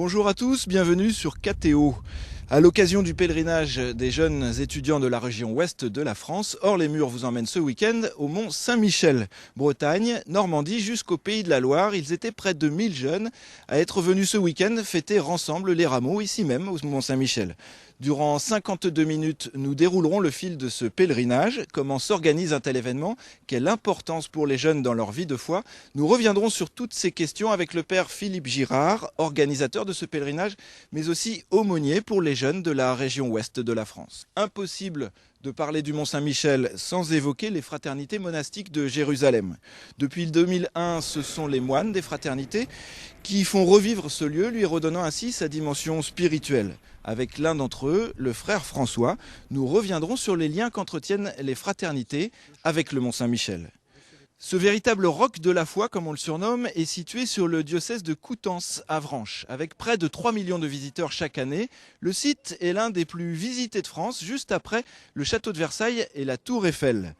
Bonjour à tous, bienvenue sur KTO. À l'occasion du pèlerinage des jeunes étudiants de la région ouest de la France, Hors-les-Murs vous emmène ce week-end au Mont Saint-Michel. Bretagne, Normandie jusqu'au Pays de la Loire, ils étaient près de 1000 jeunes à être venus ce week-end fêter ensemble les rameaux ici même au Mont Saint-Michel. Durant 52 minutes, nous déroulerons le fil de ce pèlerinage. Comment s'organise un tel événement? Quelle importance pour les jeunes dans leur vie de foi? Nous reviendrons sur toutes ces questions avec le père Philippe Girard, organisateur de ce pèlerinage, mais aussi aumônier pour les jeunes de la région ouest de la France. Impossible de parler du Mont Saint-Michel sans évoquer les fraternités monastiques de Jérusalem. Depuis 2001, ce sont les moines des fraternités qui font revivre ce lieu, lui redonnant ainsi sa dimension spirituelle. Avec l'un d'entre eux, le frère François, nous reviendrons sur les liens qu'entretiennent les fraternités avec le Mont Saint-Michel. Ce véritable roc de la foi, comme on le surnomme, est situé sur le diocèse de Coutances-Avranches. Avec près de 3 millions de visiteurs chaque année, le site est l'un des plus visités de France, juste après le château de Versailles et la tour Eiffel.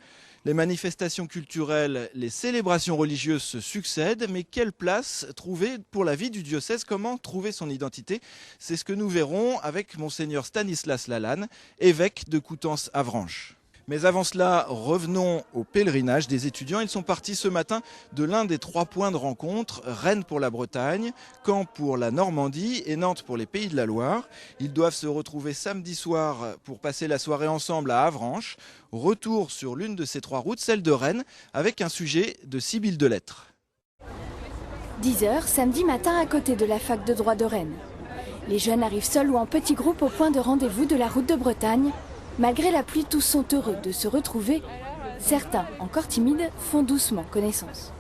Les manifestations culturelles, les célébrations religieuses se succèdent, mais quelle place trouver pour la vie du diocèse? Comment trouver son identité? C'est ce que nous verrons avec monseigneur Stanislas Lalanne, évêque de Coutances-Avranches. Mais avant cela, revenons au pèlerinage des étudiants. Ils sont partis ce matin de l'un des 3 points de rencontre, Rennes pour la Bretagne, Caen pour la Normandie et Nantes pour les Pays de la Loire. Ils doivent se retrouver samedi soir pour passer la soirée ensemble à Avranches. Retour sur l'une de ces 3 routes, celle de Rennes, avec un sujet de Sibylle Delettre. 10h, samedi matin à côté de la fac de droit de Rennes. Les jeunes arrivent seuls ou en petits groupes au point de rendez-vous de la route de Bretagne. Malgré la pluie, tous sont heureux de se retrouver. Certains, encore timides, font doucement connaissance.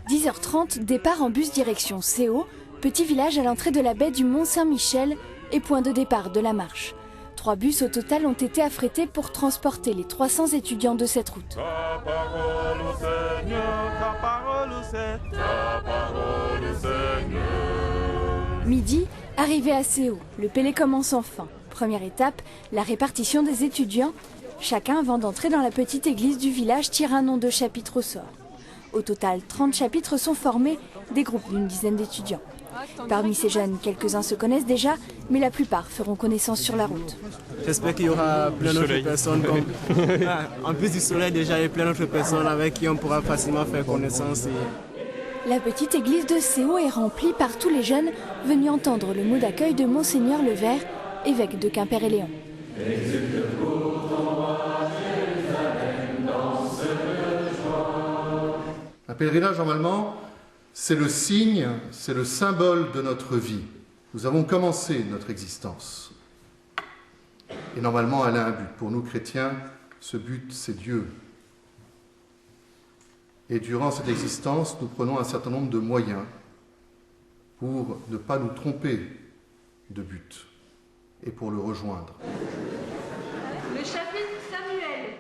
10h30, départ en bus direction Céaux, petit village à l'entrée de la baie du Mont Saint-Michel et point de départ de la marche. 3 bus au total ont été affrétés pour transporter les 300 étudiants de cette route. Ta parole au Seigneur, ta parole au Seigneur, ta parole au Seigneur. Midi, arrivé à Céaux, le pélé commence enfin. Première étape, la répartition des étudiants. Chacun, avant d'entrer dans la petite église du village, tire un nom de chapitre au sort. Au total, 30 chapitres sont formés, des groupes d'une dizaine d'étudiants. Parmi ces jeunes, quelques-uns se connaissent déjà, mais la plupart feront connaissance sur la route. J'espère qu'il y aura plein d'autres personnes. En plus du soleil, déjà, il y a plein d'autres personnes avec qui on pourra facilement faire connaissance. La petite église de Céaux est remplie par tous les jeunes venus entendre le mot d'accueil de Monseigneur Levert, évêque de Quimper-et-Léon. Un pèlerinage, normalement, c'est le signe, c'est le symbole de notre vie. Nous avons commencé notre existence. Et normalement, elle a un but. Pour nous, chrétiens, ce but, c'est Dieu. Et durant cette existence, nous prenons un certain nombre de moyens pour ne pas nous tromper de but et pour le rejoindre. Le chapitre Samuel.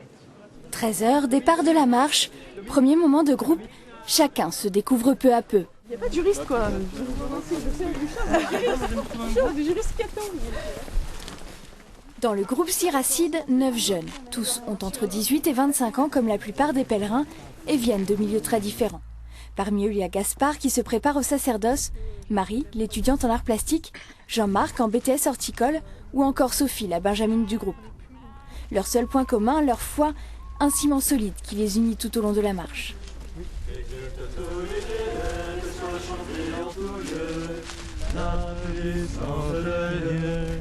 13h, départ de la marche. Premier moment de groupe, chacun se découvre peu à peu. Il n'y a pas de juriste quoi. Je sais du juriste 14. Dans le groupe Siracide, 9 jeunes. Tous ont entre 18 et 25 ans comme la plupart des pèlerins et viennent de milieux très différents. Parmi eux, il y a Gaspard qui se prépare au sacerdoce, Marie, l'étudiante en arts plastiques, Jean-Marc en BTS horticole ou encore Sophie, la benjamine du groupe. Leur seul point commun, leur foi, un ciment solide qui les unit tout au long de la marche.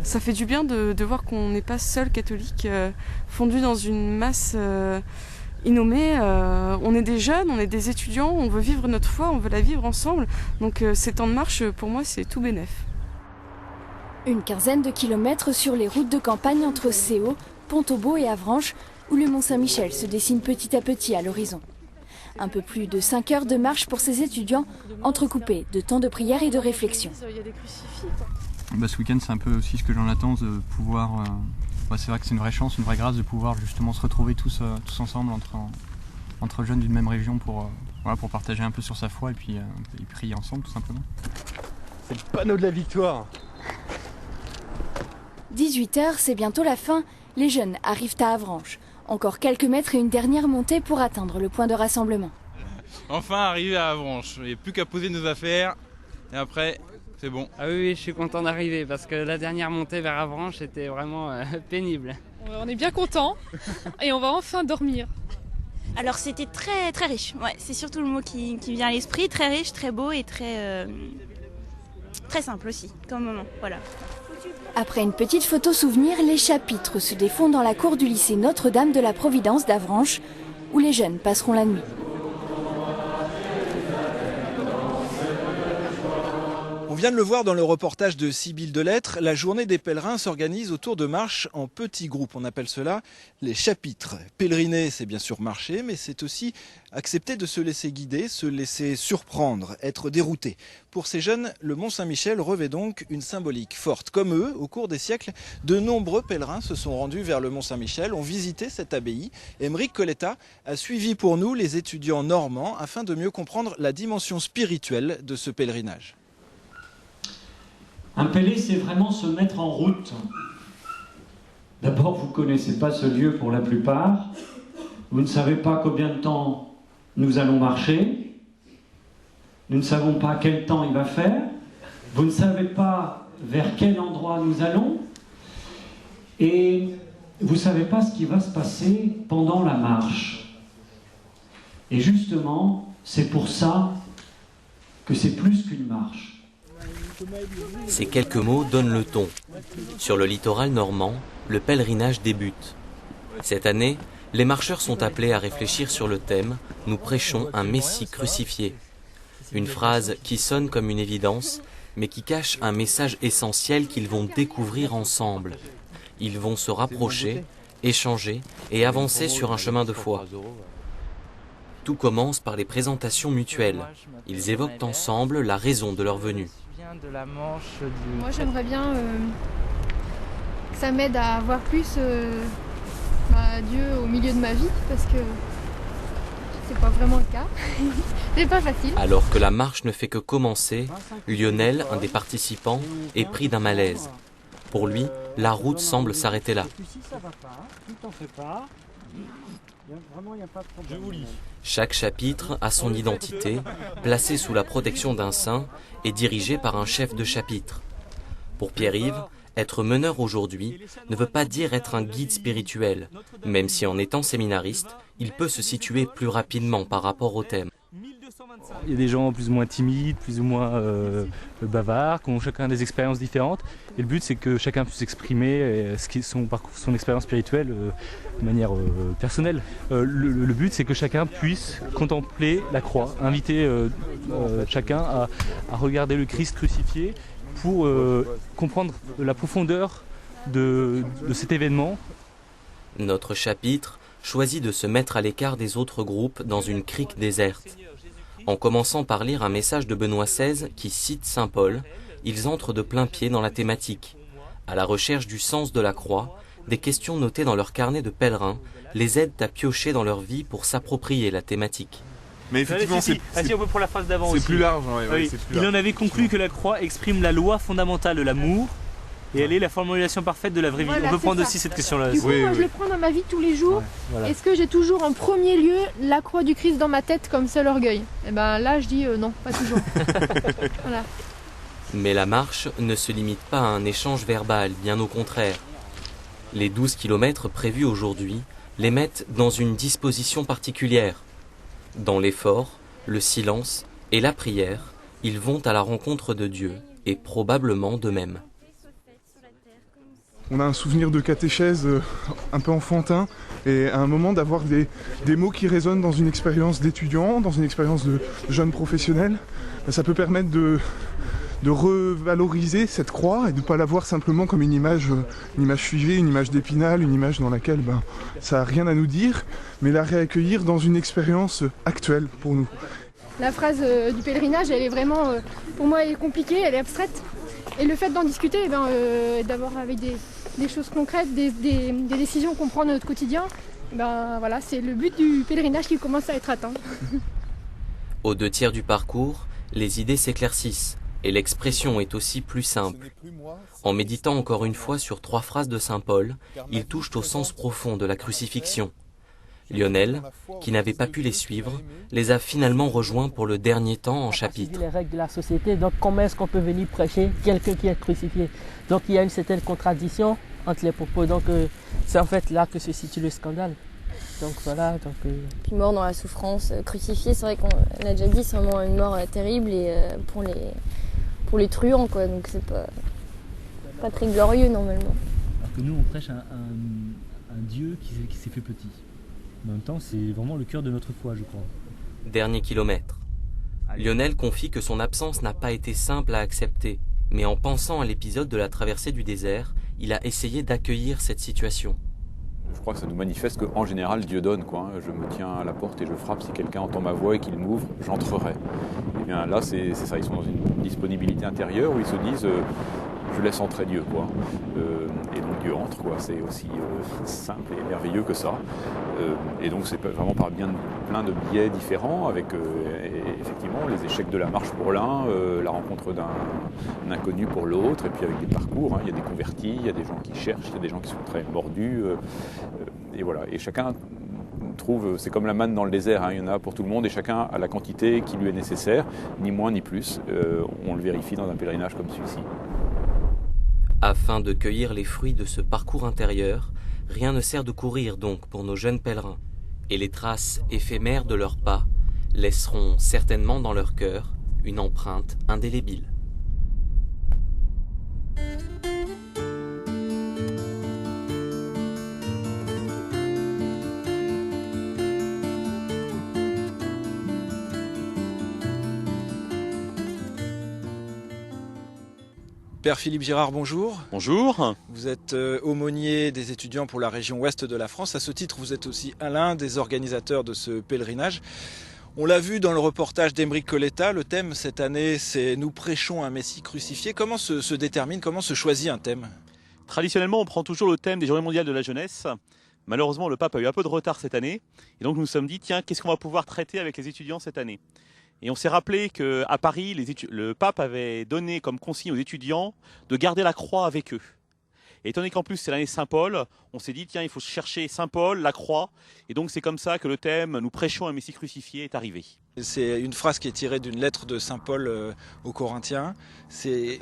Ça fait du bien de voir qu'on n'est pas seul catholique fondu dans une masse innommée. On est des jeunes, on est des étudiants, on veut vivre notre foi, on veut la vivre ensemble. Donc ces temps de marche, pour moi, c'est tout bénef. Une quinzaine de kilomètres sur les routes de campagne entre Céaux, Pont-au-Beau et Avranches, où le Mont Saint-Michel se dessine petit à petit à l'horizon. Un peu plus de 5 heures de marche pour ces étudiants, entrecoupés de temps de prière et de réflexion. Ce week-end, c'est un peu aussi ce que j'en attends, de pouvoir... c'est vrai que c'est une vraie chance, une vraie grâce de pouvoir justement se retrouver tous ensemble entre jeunes d'une même région pour partager un peu sur sa foi et puis prier ensemble tout simplement. C'est le panneau de la victoire. 18h, c'est bientôt la fin. Les jeunes arrivent à Avranches. Encore quelques mètres et une dernière montée pour atteindre le point de rassemblement. Enfin arrivé à Avranches. Il n'y a plus qu'à poser nos affaires et après C'est bon. Ah oui, je suis content d'arriver parce que la dernière montée vers Avranches était vraiment pénible. On est bien content et on va enfin dormir. Alors c'était très très riche, ouais, c'est surtout le mot qui vient à l'esprit, très riche, très beau et très simple aussi comme moment, voilà. Après une petite photo souvenir, les chapitres se défont dans la cour du lycée Notre-Dame de la Providence d'Avranches, où les jeunes passeront la nuit. On vient de le voir dans le reportage de Sybille Delettre, la journée des pèlerins s'organise autour de marches en petits groupes. On appelle cela les chapitres. Pèleriner, c'est bien sûr marcher, mais c'est aussi accepter de se laisser guider, se laisser surprendre, être dérouté. Pour ces jeunes, le Mont Saint-Michel revêt donc une symbolique forte. Comme eux, au cours des siècles, de nombreux pèlerins se sont rendus vers le Mont Saint-Michel, ont visité cette abbaye. Émeric Coletta a suivi pour nous les étudiants normands afin de mieux comprendre la dimension spirituelle de ce pèlerinage. Un pèlerin, c'est vraiment se mettre en route. D'abord, vous ne connaissez pas ce lieu pour la plupart. Vous ne savez pas combien de temps nous allons marcher. Nous ne savons pas quel temps il va faire. Vous ne savez pas vers quel endroit nous allons. Et vous ne savez pas ce qui va se passer pendant la marche. Et justement, c'est pour ça que c'est plus qu'une marche. Ces quelques mots donnent le ton. Sur le littoral normand, le pèlerinage débute. Cette année, les marcheurs sont appelés à réfléchir sur le thème « Nous prêchons un Messie crucifié ». Une phrase qui sonne comme une évidence, mais qui cache un message essentiel qu'ils vont découvrir ensemble. Ils vont se rapprocher, échanger et avancer sur un chemin de foi. Tout commence par les présentations mutuelles. Ils évoquent ensemble la raison de leur venue. Moi j'aimerais bien que ça m'aide à voir plus Dieu au milieu de ma vie parce que c'est pas vraiment le cas. C'est pas facile. Alors que la marche ne fait que commencer, Lionel, un des participants, est pris d'un malaise. Pour lui, la route semble s'arrêter là. Chaque chapitre a son identité, placé sous la protection d'un saint et dirigé par un chef de chapitre. Pour Pierre-Yves, être meneur aujourd'hui ne veut pas dire être un guide spirituel, même si en étant séminariste, il peut se situer plus rapidement par rapport au thème. Il y a des gens plus ou moins timides, plus ou moins bavards, qui ont chacun des expériences différentes. Et le but, c'est que chacun puisse exprimer son expérience spirituelle de manière personnelle. Le but, c'est que chacun puisse contempler la croix, inviter chacun à regarder le Christ crucifié pour comprendre la profondeur de cet événement. Notre chapitre choisit de se mettre à l'écart des autres groupes dans une crique déserte. En commençant par lire un message de Benoît XVI qui cite saint Paul, ils entrent de plein pied dans la thématique. À la recherche du sens de la croix, des questions notées dans leur carnet de pèlerins les aident à piocher dans leur vie pour s'approprier la thématique. Mais effectivement, on peut pour la phrase d'avant aussi. C'est plus large. Ouais, il en avait conclu que la croix exprime la loi fondamentale de l'amour et elle est la formulation parfaite de la vraie vie. Voilà, on peut prendre ça. aussi cette question-là. Du coup, moi, je le prends dans ma vie tous les jours. Ouais, voilà. Est-ce que j'ai toujours en premier lieu la croix du Christ dans ma tête comme seul orgueil? Et ben là, je dis non, pas toujours. Voilà. Mais la marche ne se limite pas à un échange verbal, bien au contraire. Les 12 kilomètres prévus aujourd'hui les mettent dans une disposition particulière. Dans l'effort, le silence et la prière, ils vont à la rencontre de Dieu et probablement d'eux-mêmes. On a un souvenir de catéchèse un peu enfantin et à un moment d'avoir des mots qui résonnent dans une expérience d'étudiant, dans une expérience de jeune professionnel, ça peut permettre de revaloriser cette croix et de ne pas la voir simplement comme une image suivie, une image d'Épinal, une image dans laquelle ça n'a rien à nous dire, mais la réaccueillir dans une expérience actuelle pour nous. La phrase du pèlerinage, elle est vraiment, pour moi, elle est compliquée, elle est abstraite. Et le fait d'en discuter, d'avoir avec des choses concrètes, des décisions qu'on prend dans notre quotidien, voilà, c'est le but du pèlerinage qui commence à être atteint. Aux 2/3 du parcours, les idées s'éclaircissent et l'expression est aussi plus simple. En méditant encore une fois sur 3 phrases de saint Paul, ils touchent au sens profond de la crucifixion. Lionel, qui n'avait pas pu les suivre, les a finalement rejoints pour le dernier temps en chapitre. Les règles de la société, donc comment est-ce qu'on peut venir prêcher quelqu'un qui est crucifié? Donc il y a une certaine contradiction entre les propos, donc c'est en fait là que se situe le scandale. Donc voilà. Puis mort dans la souffrance, crucifié, c'est vrai qu'on a déjà dit, c'est vraiment une mort terrible et pour les truands, quoi. Donc c'est pas très glorieux normalement. Alors que nous on prêche un Dieu qui s'est fait petit. En même temps, c'est vraiment le cœur de notre foi, je crois. Dernier kilomètre. Lionel confie que son absence n'a pas été simple à accepter, mais en pensant à l'épisode de la traversée du désert, il a essayé d'accueillir cette situation. Je crois que ça nous manifeste qu'en général, Dieu donne, quoi. Je me tiens à la porte et je frappe. Si quelqu'un entend ma voix et qu'il m'ouvre, j'entrerai. Et bien là, c'est ça. Ils sont dans une disponibilité intérieure où ils se disent je laisse entrer Dieu, quoi. Et donc Dieu entre, quoi. C'est aussi simple et merveilleux que ça. Et donc c'est vraiment par plein de biais différents, avec effectivement les échecs de la marche pour l'un, la rencontre d'un inconnu pour l'autre, et puis avec des parcours. Il y a des convertis, il y a des gens qui cherchent, il y a des gens qui sont très mordus. Et voilà. Et chacun trouve, c'est comme la manne dans le désert, il y en a pour tout le monde, et chacun a la quantité qui lui est nécessaire, ni moins ni plus. On le vérifie dans un pèlerinage comme celui-ci. Afin de cueillir les fruits de ce parcours intérieur, rien ne sert de courir donc pour nos jeunes pèlerins. Et les traces éphémères de leurs pas laisseront certainement dans leur cœur une empreinte indélébile. Père Philippe Girard, bonjour. Bonjour. Vous êtes aumônier des étudiants pour la région ouest de la France. À ce titre, vous êtes aussi l'un des organisateurs de ce pèlerinage. On l'a vu dans le reportage d'Aymeric Coletta, le thème cette année, c'est « Nous prêchons un Messie crucifié ». Comment se détermine, comment se choisit un thème? Traditionnellement, on prend toujours le thème des Journées mondiales de la jeunesse. Malheureusement, le pape a eu un peu de retard cette année. Et donc, nous nous sommes dit, tiens, qu'est-ce qu'on va pouvoir traiter avec les étudiants cette année? Et on s'est rappelé qu'à Paris, le pape avait donné comme consigne aux étudiants de garder la croix avec eux. Et étant donné qu'en plus c'est l'année Saint-Paul, on s'est dit tiens, il faut chercher Saint-Paul, la croix. Et donc c'est comme ça que le thème « Nous prêchons un Messie crucifié » est arrivé. C'est une phrase qui est tirée d'une lettre de Saint-Paul aux Corinthiens. C'est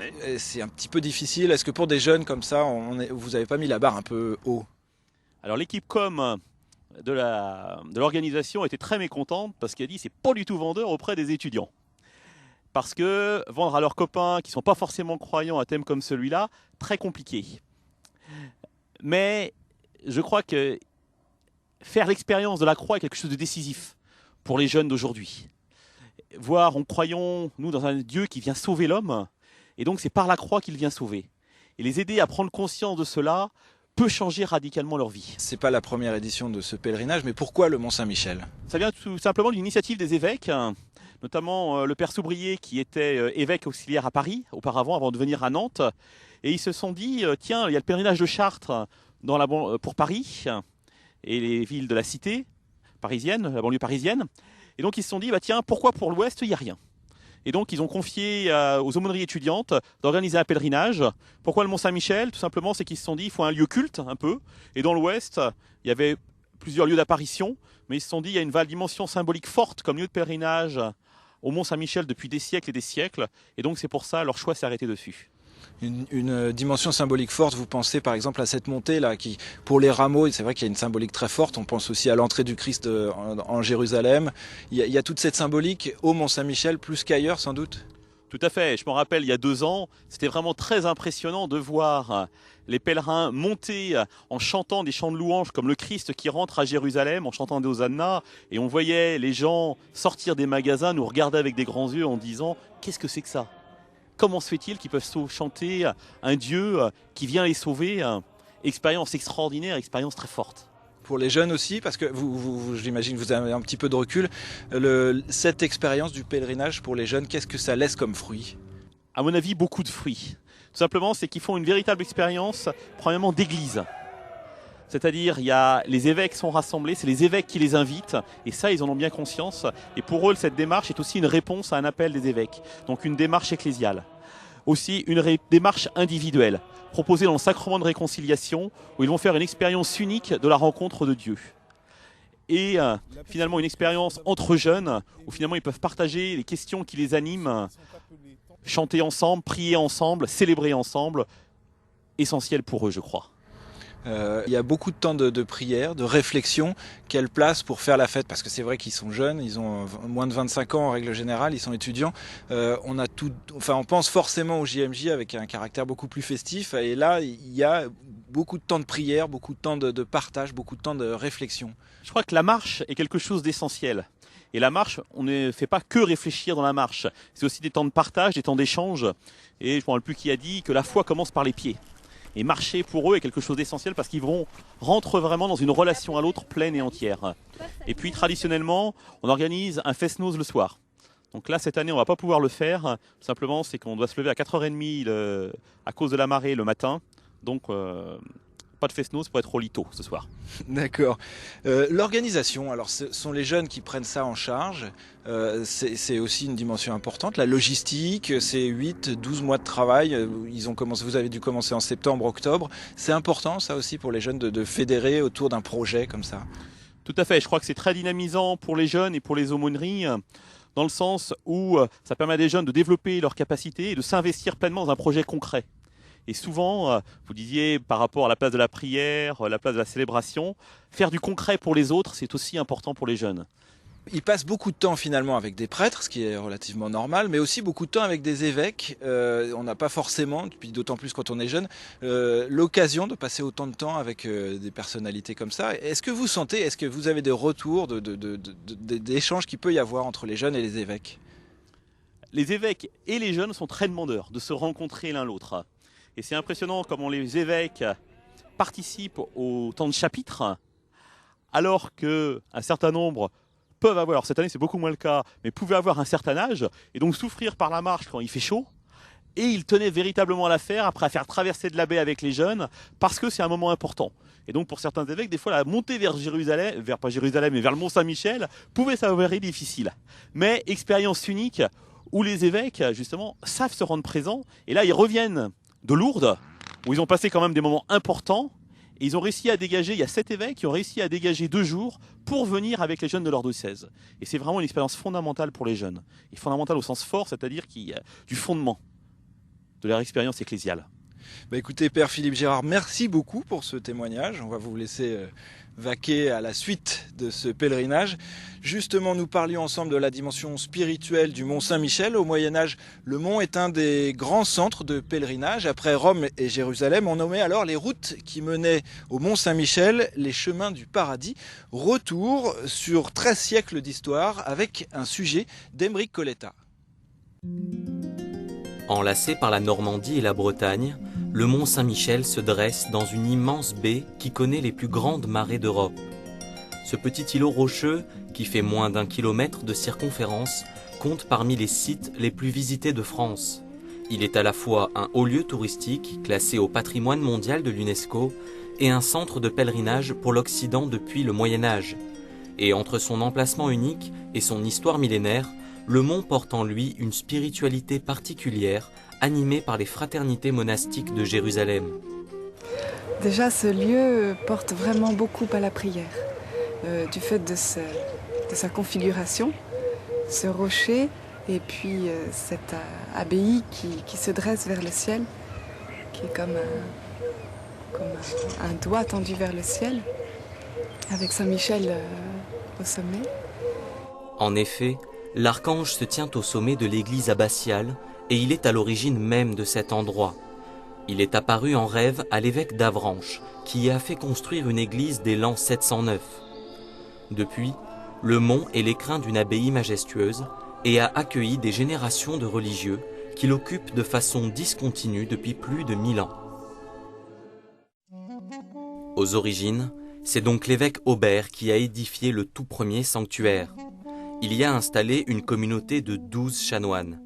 un petit peu difficile. Est-ce que pour des jeunes comme ça, vous n'avez pas mis la barre un peu haut? Alors l'équipe com de l'organisation était très mécontente parce qu'elle a dit c'est pas du tout vendeur auprès des étudiants. Parce que vendre à leurs copains qui ne sont pas forcément croyants un thème comme celui-là, très compliqué. Mais je crois que faire l'expérience de la croix est quelque chose de décisif pour les jeunes d'aujourd'hui. Voir, en croyons, nous, dans un Dieu qui vient sauver l'homme, et donc c'est par la croix qu'il vient sauver. Et les aider à prendre conscience de cela peut changer radicalement leur vie. C'est pas la première édition de ce pèlerinage, mais pourquoi le Mont-Saint-Michel? Ça vient tout simplement d'une initiative des évêques, notamment le père Soubrier qui était évêque auxiliaire à Paris auparavant, avant de venir à Nantes. Et ils se sont dit, tiens, il y a le pèlerinage de Chartres pour Paris et les villes de la cité parisienne, la banlieue parisienne. Et donc ils se sont dit, bah, tiens, pourquoi pour l'Ouest, il n'y a rien? Et donc ils ont confié aux aumôneries étudiantes d'organiser un pèlerinage. Pourquoi le Mont-Saint-Michel? Tout simplement, c'est qu'ils se sont dit, il faut un lieu culte un peu. Et dans l'Ouest, il y avait plusieurs lieux d'apparition, mais ils se sont dit, il y a une dimension symbolique forte comme lieu de pèlerinage au Mont-Saint-Michel depuis des siècles et des siècles. Et donc c'est pour ça, leur choix s'est arrêté dessus. Une dimension symbolique forte, vous pensez par exemple à cette montée là qui, pour les rameaux, c'est vrai qu'il y a une symbolique très forte, on pense aussi à l'entrée du Christ en Jérusalem, il y a toute cette symbolique au Mont-Saint-Michel plus qu'ailleurs sans doute? Tout à fait, je me rappelle il y a 2 ans, c'était vraiment très impressionnant de voir les pèlerins monter en chantant des chants de louanges comme le Christ qui rentre à Jérusalem en chantant des hosannas, et on voyait les gens sortir des magasins, nous regarder avec des grands yeux en disant qu'est-ce que c'est que ça? Comment se fait-il qu'ils peuvent chanter un Dieu qui vient les sauver? Expérience extraordinaire, expérience très forte. Pour les jeunes aussi, parce que j'imagine que vous avez un petit peu de recul, cette expérience du pèlerinage pour les jeunes, qu'est-ce que ça laisse comme fruit? À mon avis, beaucoup de fruits. Tout simplement, c'est qu'ils font une véritable expérience, premièrement, d'église. C'est-à-dire, les évêques sont rassemblés, c'est les évêques qui les invitent, et ça, ils en ont bien conscience. Et pour eux, cette démarche est aussi une réponse à un appel des évêques. Donc une démarche ecclésiale. Aussi une démarche individuelle, proposée dans le sacrement de réconciliation, où ils vont faire une expérience unique de la rencontre de Dieu. et finalement une expérience entre jeunes où finalement ils peuvent partager les questions qui les animent, chanter ensemble, prier ensemble, célébrer ensemble, essentiel pour eux je crois. Il y a beaucoup de temps de prière, de réflexion. Quelle place pour faire la fête? Parce que c'est vrai qu'ils sont jeunes, ils ont moins de 25 ans en règle générale, ils sont étudiants. On pense forcément au JMJ avec un caractère beaucoup plus festif. Et là, il y a beaucoup de temps de prière, beaucoup de temps de partage, beaucoup de temps de réflexion. Je crois que la marche est quelque chose d'essentiel. Et la marche, on ne fait pas que réfléchir dans la marche. C'est aussi des temps de partage, des temps d'échange. Et je ne me rappelle plus qui a dit que la foi commence par les pieds. Et marcher pour eux est quelque chose d'essentiel parce qu'ils rentrent vraiment dans une relation à l'autre pleine et entière. Et puis traditionnellement, on organise un fest-noz le soir. Donc là, cette année, on ne va pas pouvoir le faire. Tout simplement, c'est qu'on doit se lever à 4h30 à cause de la marée le matin. Donc, pas de fest-noz pour être au lit tôt ce soir. D'accord. L'organisation, alors ce sont les jeunes qui prennent ça en charge. C'est aussi une dimension importante. La logistique, c'est 8-12 mois de travail. Vous avez dû commencer en septembre, octobre. C'est important ça aussi pour les jeunes de fédérer autour d'un projet comme ça. Tout à fait. Je crois que c'est très dynamisant pour les jeunes et pour les aumôneries, dans le sens où ça permet à des jeunes de développer leurs capacités et de s'investir pleinement dans un projet concret. Et souvent, vous disiez par rapport à la place de la prière, la place de la célébration, faire du concret pour les autres, c'est aussi important pour les jeunes. Ils passent beaucoup de temps finalement avec des prêtres, ce qui est relativement normal, mais aussi beaucoup de temps avec des évêques. On n'a pas forcément, puis d'autant plus quand on est jeune, l'occasion de passer autant de temps avec des personnalités comme ça. Est-ce que vous avez des retours d'échanges qu'il peut y avoir entre les jeunes et les évêques? Les évêques et les jeunes sont très demandeurs de se rencontrer l'un l'autre. Et c'est impressionnant comment les évêques participent au temps de chapitre, alors qu'un certain nombre peuvent avoir, alors cette année c'est beaucoup moins le cas, mais pouvaient avoir un certain âge, et donc souffrir par la marche quand il fait chaud, et ils tenaient véritablement à la faire, après à faire traverser de la baie avec les jeunes, parce que c'est un moment important. Et donc pour certains évêques, des fois la montée vers Jérusalem, vers le Mont Saint-Michel, pouvait s'avérer difficile. Mais expérience unique, où les évêques, justement, savent se rendre présents, et là ils reviennent de Lourdes, où ils ont passé quand même des moments importants, et ils ont réussi à dégager, il y a 7 évêques qui ont réussi à dégager 2 jours pour venir avec les jeunes de leur diocèse. Et c'est vraiment une expérience fondamentale pour les jeunes. Et fondamentale au sens fort, c'est-à-dire du fondement de leur expérience ecclésiale. Écoutez, Père Philippe Gérard, merci beaucoup pour ce témoignage. On va vous laisser vaquer à la suite de ce pèlerinage. Justement, nous parlions ensemble de la dimension spirituelle du Mont Saint-Michel. Au Moyen-Âge, le mont est un des grands centres de pèlerinage. Après Rome et Jérusalem, on nommait alors les routes qui menaient au Mont Saint-Michel les chemins du paradis. Retour sur 13 siècles d'histoire avec un sujet d'Aymeric Coletta. Enlacé par la Normandie et la Bretagne, le Mont Saint-Michel se dresse dans une immense baie qui connaît les plus grandes marées d'Europe. Ce petit îlot rocheux, qui fait moins d'1 kilomètre de circonférence, compte parmi les sites les plus visités de France. Il est à la fois un haut lieu touristique classé au patrimoine mondial de l'UNESCO et un centre de pèlerinage pour l'Occident depuis le Moyen-Âge. Et entre son emplacement unique et son histoire millénaire, le mont porte en lui une spiritualité particulière, animée par les fraternités monastiques de Jérusalem. Déjà, ce lieu porte vraiment beaucoup à la prière, du fait de sa configuration, ce rocher et puis cette abbaye qui se dresse vers le ciel, qui est comme un doigt tendu vers le ciel, avec Saint-Michel au sommet. En effet, l'archange se tient au sommet de l'église abbatiale et il est à l'origine même de cet endroit. Il est apparu en rêve à l'évêque d'Avranches, qui y a fait construire une église dès l'an 709. Depuis, le mont est l'écrin d'une abbaye majestueuse et a accueilli des générations de religieux qui l'occupent de façon discontinue depuis plus de 1000 ans. Aux origines, c'est donc l'évêque Aubert qui a édifié le tout premier sanctuaire. Il y a installé une communauté de 12 chanoines.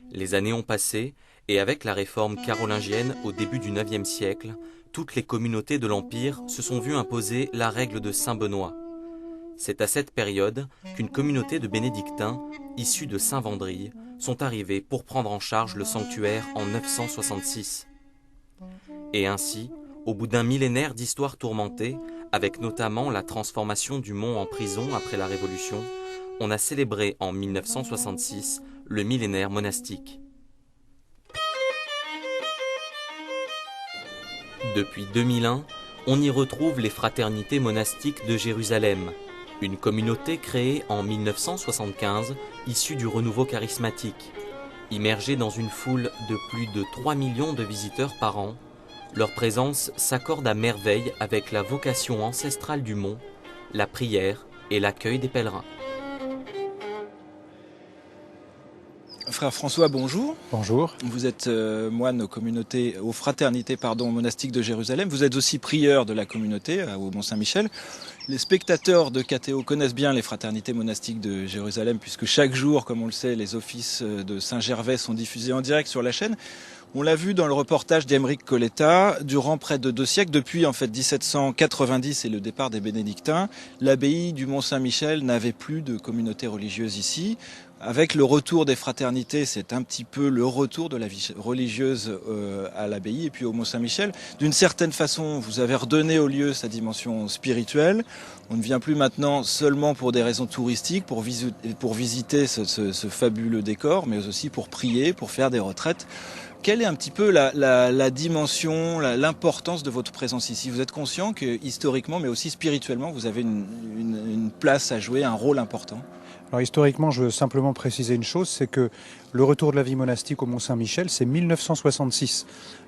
Les années ont passé et avec la réforme carolingienne au début du IXe siècle, toutes les communautés de l'Empire se sont vues imposer la règle de Saint-Benoît. C'est à cette période qu'une communauté de bénédictins, issus de Saint-Vendry, sont arrivés pour prendre en charge le sanctuaire en 966. Et ainsi, au bout d'un millénaire d'histoire tourmentée, avec notamment la transformation du Mont en prison après la Révolution, on a célébré en 1966 le millénaire monastique. Depuis 2001, on y retrouve les fraternités monastiques de Jérusalem, une communauté créée en 1975, issue du renouveau charismatique. Immergée dans une foule de plus de 3 millions de visiteurs par an, leur présence s'accorde à merveille avec la vocation ancestrale du mont, la prière et l'accueil des pèlerins. Frère François, bonjour. Bonjour. Vous êtes moine aux fraternités monastiques de Jérusalem. Vous êtes aussi prieur de la communauté au Mont-Saint-Michel. Les spectateurs de KTO connaissent bien les fraternités monastiques de Jérusalem puisque chaque jour, comme on le sait, les offices de Saint-Gervais sont diffusés en direct sur la chaîne. On l'a vu dans le reportage d'Aymeric Coletta, durant près de 2 siècles, depuis 1790 et le départ des bénédictins, l'abbaye du Mont-Saint-Michel n'avait plus de communauté religieuse ici. Avec le retour des fraternités, c'est un petit peu le retour de la vie religieuse à l'abbaye et puis au Mont-Saint-Michel. D'une certaine façon, vous avez redonné au lieu sa dimension spirituelle. On ne vient plus maintenant seulement pour des raisons touristiques, pour visiter ce fabuleux décor, mais aussi pour prier, pour faire des retraites. Quelle est un petit peu la dimension, l'importance de votre présence ici? Vous êtes conscient que historiquement, mais aussi spirituellement, vous avez une place à jouer, un rôle important? Alors historiquement, je veux simplement préciser une chose, c'est que le retour de la vie monastique au Mont-Saint-Michel, c'est 1966,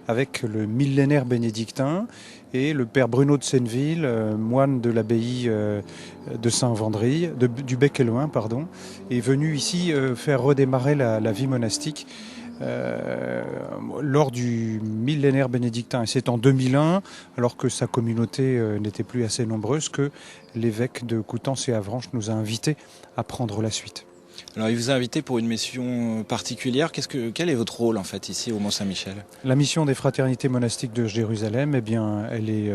avec le millénaire bénédictin et le père Bruno de Senneville, moine de l'abbaye de Saint-Vendry, du Bec-et-Loing, est venu ici faire redémarrer la vie monastique. Lors du millénaire bénédictin. Et c'est en 2001, alors que sa communauté n'était plus assez nombreuse, que l'évêque de Coutances et Avranches nous a invités à prendre la suite. Alors il vous a invité pour une mission particulière. Quel est votre rôle en fait ici au Mont-Saint-Michel? La mission des fraternités monastiques de Jérusalem, eh bien, elle est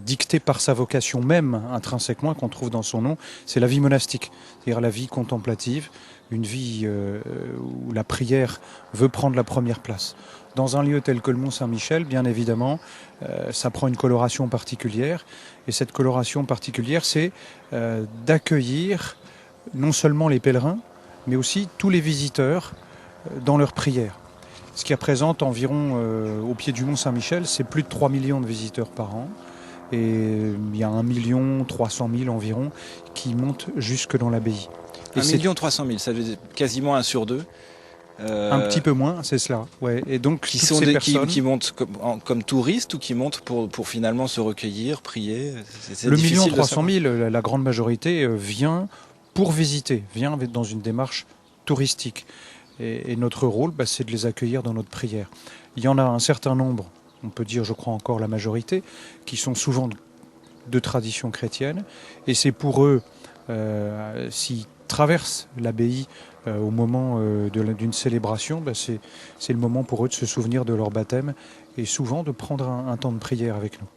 dictée par sa vocation même intrinsèquement qu'on trouve dans son nom. C'est la vie monastique, c'est-à-dire la vie contemplative, une vie où la prière veut prendre la première place. Dans un lieu tel que le Mont-Saint-Michel, bien évidemment, ça prend une coloration particulière. Et cette coloration particulière, c'est d'accueillir non seulement les pèlerins, mais aussi tous les visiteurs dans leur prière. Ce qui représente environ, au pied du Mont-Saint-Michel, c'est plus de 3 millions de visiteurs par an. Et il y a 1 300 000 environ qui montent jusque dans l'abbaye. 1 300 000, ça veut dire quasiment 1 sur 2. Un petit peu moins, c'est cela. Ouais. Et donc, qui sont qui montent comme touristes ou qui montent pour finalement se recueillir, prier. Le 1 300 000, la grande majorité vient pour visiter, vient dans une démarche touristique. Et notre rôle, c'est de les accueillir dans notre prière. Il y en a un certain nombre, on peut dire, je crois encore la majorité, qui sont souvent de tradition chrétienne. Et c'est pour eux, s'ils traversent l'abbaye au moment d'une célébration, c'est le moment pour eux de se souvenir de leur baptême et souvent de prendre un temps de prière avec nous.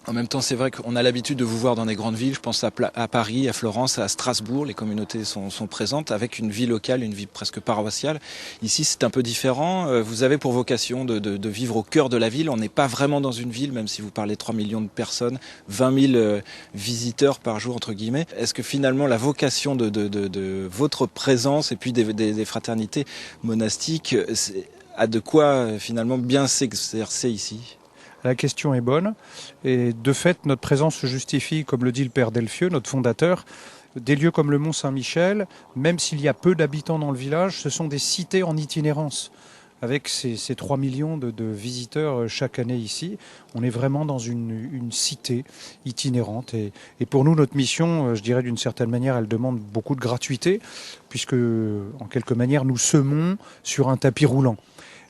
En même temps, c'est vrai qu'on a l'habitude de vous voir dans des grandes villes. Je pense à Paris, à Florence, à Strasbourg. Les communautés sont présentes avec une vie locale, une vie presque paroissiale. Ici, c'est un peu différent. Vous avez pour vocation de vivre au cœur de la ville. On n'est pas vraiment dans une ville, même si vous parlez 3 millions de personnes, 20 000 visiteurs par jour, entre guillemets. Est-ce que finalement, la vocation de votre présence et puis des fraternités monastiques a de quoi finalement bien s'exercer ici ? La question est bonne et de fait notre présence se justifie, comme le dit le père Delfieux, notre fondateur, des lieux comme le Mont-Saint-Michel, même s'il y a peu d'habitants dans le village, ce sont des cités en itinérance. Avec ces 3 millions de visiteurs chaque année ici, on est vraiment dans une cité itinérante. Et pour nous, notre mission, je dirais d'une certaine manière, elle demande beaucoup de gratuité, puisque en quelque manière, nous semons sur un tapis roulant.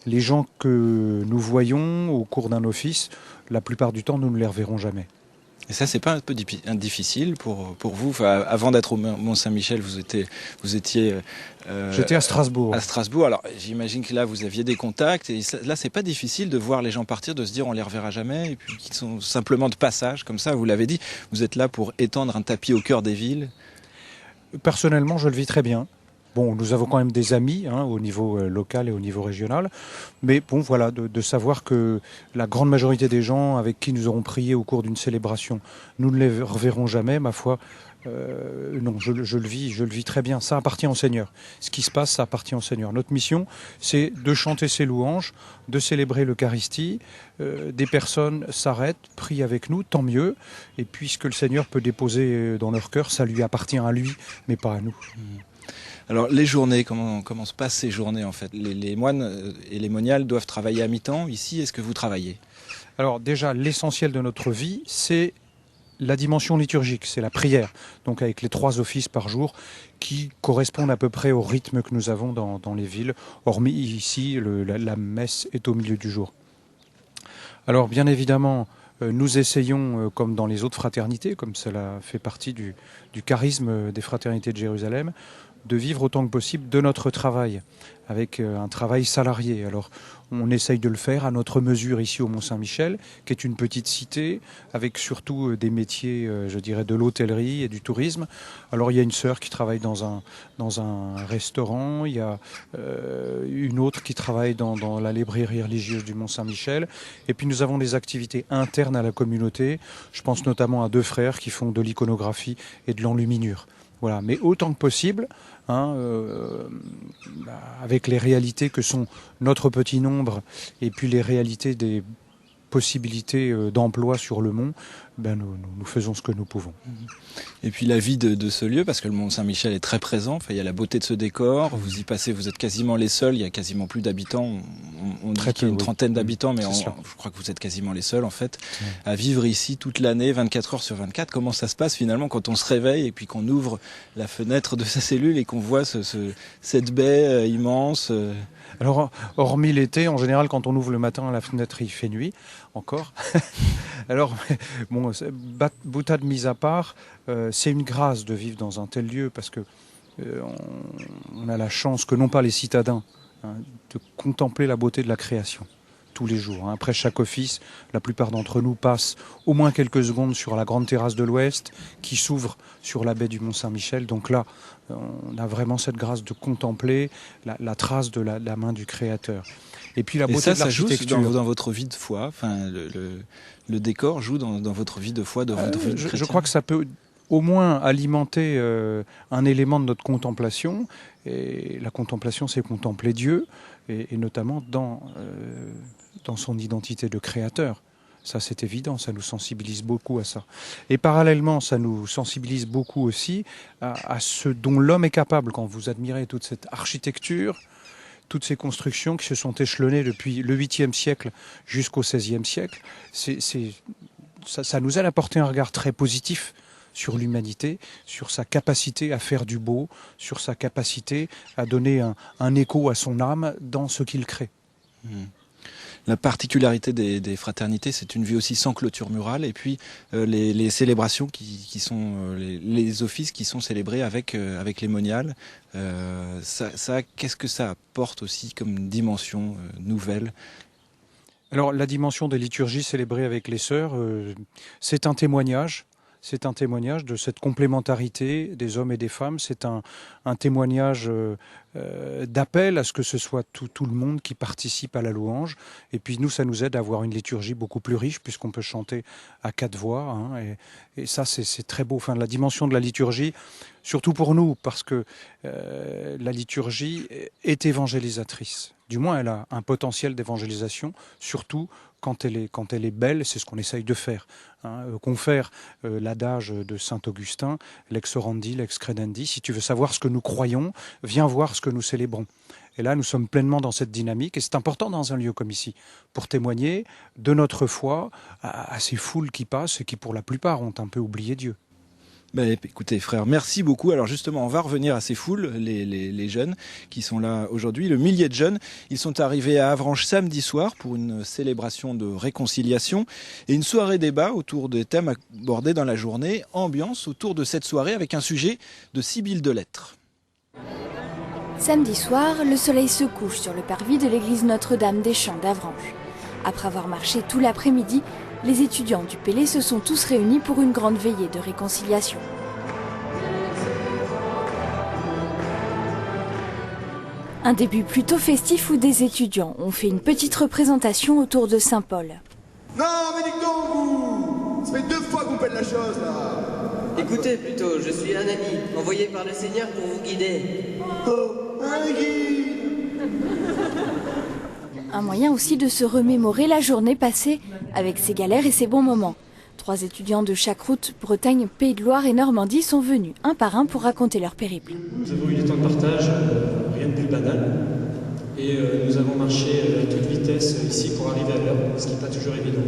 Les gens que nous voyons au cours d'un office, la plupart du temps, nous ne les reverrons jamais. Et ça, c'est pas un peu difficile pour vous? Avant d'être au Mont-Saint-Michel, vous étiez... J'étais à Strasbourg. À Strasbourg. Alors, j'imagine que là, vous aviez des contacts. Et là, c'est pas difficile de voir les gens partir, de se dire on les reverra jamais, et puis qu'ils sont simplement de passage, comme ça, vous l'avez dit. Vous êtes là pour étendre un tapis au cœur des villes. Personnellement, je le vis très bien. Bon, nous avons quand même des amis au niveau local et au niveau régional, mais bon, voilà, de savoir que la grande majorité des gens avec qui nous aurons prié au cours d'une célébration, nous ne les reverrons jamais, ma foi. Non, je le vis très bien. Ça appartient au Seigneur. Ce qui se passe, ça appartient au Seigneur. Notre mission, c'est de chanter ses louanges, de célébrer l'Eucharistie. Des personnes s'arrêtent, prient avec nous, tant mieux. Et puis ce que le Seigneur peut déposer dans leur cœur, ça lui appartient à lui, mais pas à nous. Alors les journées, comment se passent ces journées en fait? Les moines et les moniales doivent travailler à mi-temps. Ici, est-ce que vous travaillez? Alors déjà, l'essentiel de notre vie, c'est la dimension liturgique, c'est la prière, donc avec les 3 offices par jour qui correspondent à peu près au rythme que nous avons dans les villes, hormis ici, la messe est au milieu du jour. Alors bien évidemment, nous essayons, comme dans les autres fraternités, comme cela fait partie du charisme des fraternités de Jérusalem, de vivre autant que possible de notre travail, avec un travail salarié. Alors, on essaye de le faire à notre mesure ici au Mont-Saint-Michel, qui est une petite cité, avec surtout des métiers, je dirais, de l'hôtellerie et du tourisme. Alors, il y a une sœur qui travaille dans un restaurant, il y a une autre qui travaille dans la librairie religieuse du Mont-Saint-Michel, et puis nous avons des activités internes à la communauté. Je pense notamment à 2 frères qui font de l'iconographie et de l'enluminure. Voilà, mais autant que possible, avec les réalités que sont notre petit nombre et puis les réalités des possibilités d'emploi sur le mont, nous faisons ce que nous pouvons. Et puis la vie de ce lieu, parce que le Mont-Saint-Michel est très présent, il y a la beauté de ce décor, vous y passez, vous êtes quasiment les seuls, il y a quasiment plus d'habitants, on dit qu'il y a une trentaine d'habitants, mais je crois que vous êtes quasiment les seuls en fait, à vivre ici toute l'année, 24 heures sur 24. Comment ça se passe finalement quand on se réveille et puis qu'on ouvre la fenêtre de sa cellule et qu'on voit cette baie immense Alors, hormis l'été, en général, quand on ouvre le matin, la fenêtre, il fait nuit, encore. Alors, bon, boutade mise à part, c'est une grâce de vivre dans un tel lieu, parce que on a la chance que non pas les citadins, de contempler la beauté de la création tous les jours. Après chaque office, la plupart d'entre nous passent au moins quelques secondes sur la grande terrasse de l'Ouest qui s'ouvre sur la baie du Mont-Saint-Michel. Donc là, on a vraiment cette grâce de contempler la trace de la main du Créateur. Et puis la beauté de l'architecture. Ça joue dans votre vie de foi. Enfin, le décor joue dans votre vie de foi, dans votre vie de chrétien. Je crois que ça peut au moins alimenter un élément de notre contemplation. Et la contemplation, c'est contempler Dieu, et notamment dans son identité de créateur. Ça, c'est évident, ça nous sensibilise beaucoup à ça. Et parallèlement, ça nous sensibilise beaucoup aussi à ce dont l'homme est capable. Quand vous admirez toute cette architecture, toutes ces constructions qui se sont échelonnées depuis le 8e siècle jusqu'au 16e siècle, ça nous aide à porter un regard très positif sur l'humanité, sur sa capacité à faire du beau, sur sa capacité à donner un écho à son âme dans ce qu'il crée. La particularité des fraternités, c'est une vie aussi sans clôture murale, et puis les célébrations qui sont les offices qui sont célébrés avec les moniales. Ça, qu'est-ce que ça apporte aussi comme dimension nouvelle? Alors la dimension des liturgies célébrées avec les sœurs, c'est un témoignage. C'est un témoignage de cette complémentarité des hommes et des femmes. C'est un témoignage d'appel à ce que ce soit tout le monde qui participe à la louange. Et puis nous, ça nous aide à avoir une liturgie beaucoup plus riche, puisqu'on peut chanter à 4 voix. Et ça, c'est très beau. Enfin, la dimension de la liturgie, surtout pour nous, parce que la liturgie est évangélisatrice. Du moins, elle a un potentiel d'évangélisation, surtout quand elle est belle, c'est ce qu'on essaye de faire. Confère l'adage de saint Augustin, lex orandi, lex credendi. Si tu veux savoir ce que nous croyons, viens voir ce que nous célébrons. Et là, nous sommes pleinement dans cette dynamique, et c'est important dans un lieu comme ici, pour témoigner de notre foi à ces foules qui passent et qui, pour la plupart, ont un peu oublié Dieu. Écoutez frères, merci beaucoup. Alors justement, on va revenir à ces foules, les jeunes qui sont là aujourd'hui, le millier de jeunes. Ils sont arrivés à Avranches samedi soir pour une célébration de réconciliation et une soirée débat autour des thèmes abordés dans la journée. Ambiance autour de cette soirée avec un sujet de Sibylle de Lettres. Samedi soir, le soleil se couche sur le parvis de l'église Notre-Dame des Champs d'Avranches. Après avoir marché tout l'après-midi, les étudiants du Pélé se sont tous réunis pour une grande veillée de réconciliation. Un début plutôt festif où des étudiants ont fait une petite représentation autour de Saint-Paul. Non, mais dites donc, vous! Ça fait 2 fois qu'on pèle la chose, là! Écoutez plutôt, je suis un ami, envoyé par le Seigneur pour vous guider. Oh, un guide! Un moyen aussi de se remémorer la journée passée avec ses galères et ses bons moments. 3 étudiants de chaque route, Bretagne, Pays de Loire et Normandie, sont venus un par un pour raconter leur périple. Nous avons eu des temps de partage, rien de plus banal. Et nous avons marché à toute vitesse ici pour arriver à l'heure, ce qui n'est pas toujours évident.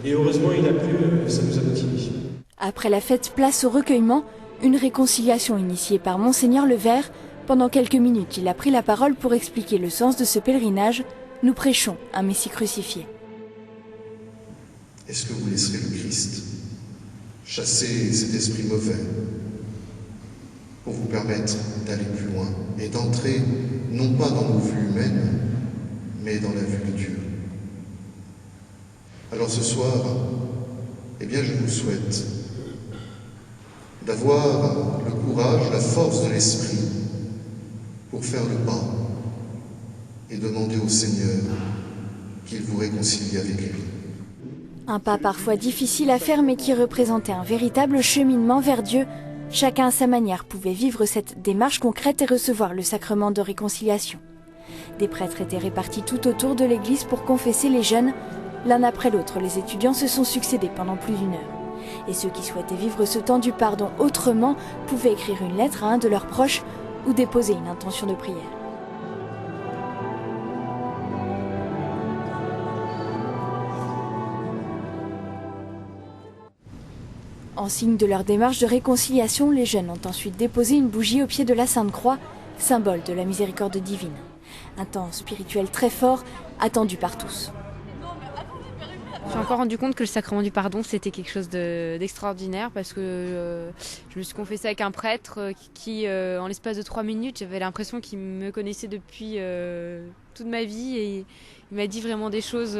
Et heureusement, il a plu, ça nous a motivés. Après la fête, place au recueillement, une réconciliation initiée par Monseigneur Levert. Pendant quelques minutes, il a pris la parole pour expliquer le sens de ce pèlerinage. Nous prêchons un Messie crucifié. Est-ce que vous laisserez le Christ chasser cet esprit mauvais pour vous permettre d'aller plus loin et d'entrer non pas dans nos vues humaines, mais dans la vue de Dieu? Alors ce soir, eh bien je vous souhaite d'avoir le courage, la force de l'esprit pour faire le pas et demander au Seigneur qu'il vous réconcilie avec lui. Un pas parfois difficile à faire mais qui représentait un véritable cheminement vers Dieu. Chacun à sa manière pouvait vivre cette démarche concrète et recevoir le sacrement de réconciliation. Des prêtres étaient répartis tout autour de l'église pour confesser les jeunes. L'un après l'autre, les étudiants se sont succédés pendant plus d'1 heure. Et ceux qui souhaitaient vivre ce temps du pardon autrement pouvaient écrire une lettre à un de leurs proches ou déposer une intention de prière. En signe de leur démarche de réconciliation, les jeunes ont ensuite déposé une bougie au pied de la Sainte Croix, symbole de la miséricorde divine. Un temps spirituel très fort, attendu par tous. Je me suis encore rendu compte que le sacrement du pardon, c'était quelque chose d'extraordinaire parce que je me suis confessée avec un prêtre qui, en l'espace de 3 minutes, j'avais l'impression qu'il me connaissait depuis toute ma vie et il m'a dit vraiment des choses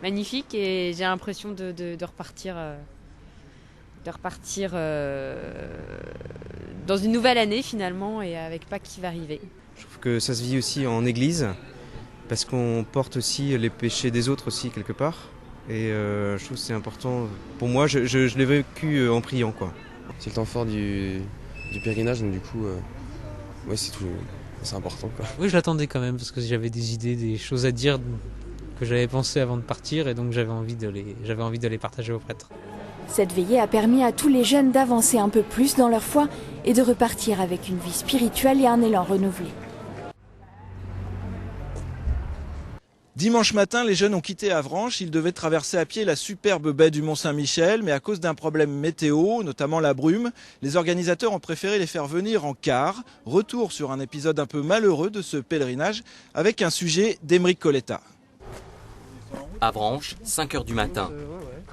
magnifiques et j'ai l'impression de repartir dans une nouvelle année finalement et avec Pâques qui va arriver. Je trouve que ça se vit aussi en église parce qu'on porte aussi les péchés des autres aussi quelque part et je trouve que c'est important. Pour moi, je l'ai vécu en priant, quoi. C'est le temps fort du pèlerinage, donc du coup, ouais, c'est important, quoi. Oui, je l'attendais quand même parce que j'avais des idées, des choses à dire que j'avais pensé avant de partir et donc j'avais envie de les partager aux prêtres. Cette veillée a permis à tous les jeunes d'avancer un peu plus dans leur foi et de repartir avec une vie spirituelle et un élan renouvelé. Dimanche matin, les jeunes ont quitté Avranches. Ils devaient traverser à pied la superbe baie du Mont-Saint-Michel, mais à cause d'un problème météo, notamment la brume, les organisateurs ont préféré les faire venir en car. Retour sur un épisode un peu malheureux de ce pèlerinage avec un sujet d'Aymeric Coletta. Avranches, 5 h du matin.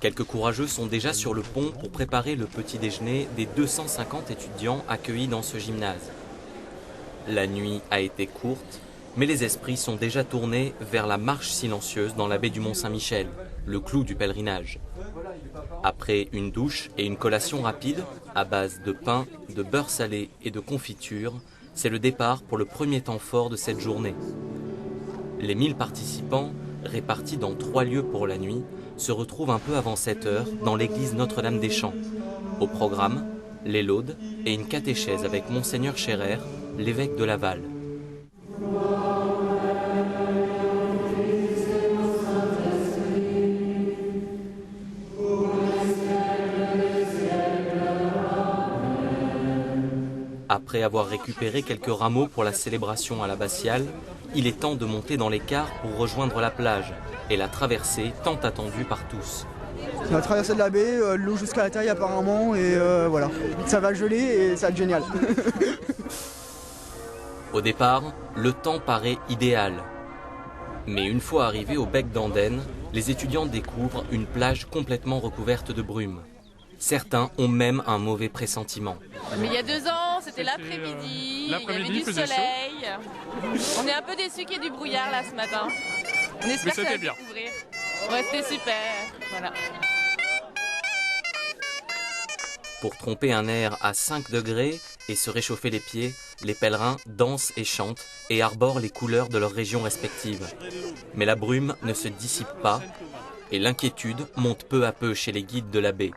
Quelques courageux sont déjà sur le pont pour préparer le petit déjeuner des 250 étudiants accueillis dans ce gymnase. La nuit a été courte, mais les esprits sont déjà tournés vers la marche silencieuse dans la baie du Mont-Saint-Michel, le clou du pèlerinage. Après une douche et une collation rapide, à base de pain, de beurre salé et de confiture, c'est le départ pour le premier temps fort de cette journée. Les 1000 participants, répartis dans 3 lieux pour la nuit, se retrouvent un peu avant 7 h dans l'église Notre-Dame-des-Champs. Au programme, les laudes et une catéchèse avec Monseigneur Scherer, l'évêque de Laval. Après avoir récupéré quelques rameaux pour la célébration à l'abbatiale, il est temps de monter dans les cars pour rejoindre la plage et la traversée tant attendue par tous. C'est la traversée de la baie, l'eau jusqu'à la taille apparemment, et voilà. Ça va geler et ça va être génial. Au départ, le temps paraît idéal. Mais une fois arrivés au bec d'Andenne, les étudiants découvrent une plage complètement recouverte de brume. Certains ont même un mauvais pressentiment. Mais il y a 2 ans, c'était l'après-midi, il y avait du soleil. On est un peu déçus qu'il y ait du brouillard là ce matin. On espère que ça va découvrir. Ouais, c'était super. Voilà. Pour tromper un air à 5 degrés et se réchauffer les pieds, les pèlerins dansent et chantent et arborent les couleurs de leurs régions respectives. Mais la brume ne se dissipe pas et l'inquiétude monte peu à peu chez les guides de l'abbé.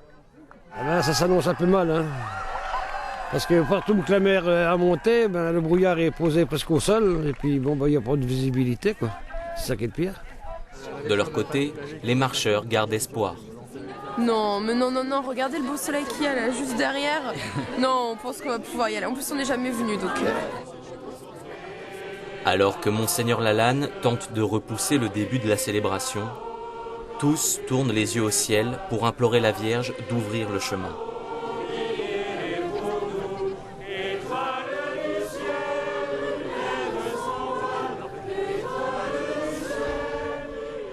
Ah ben, ça s'annonce un peu mal, hein. Parce que partout où la mer a monté, le brouillard est posé presque au sol et puis bon, il n'y a pas de visibilité, quoi. C'est ça qui est le pire. De leur côté, les marcheurs gardent espoir. Non, mais non, regardez le beau soleil qu'il y a là, juste derrière. Non, on pense qu'on va pouvoir y aller. En plus, on n'est jamais venu, donc... Alors que Monseigneur Lalanne tente de repousser le début de la célébration, tous tournent les yeux au ciel pour implorer la Vierge d'ouvrir le chemin.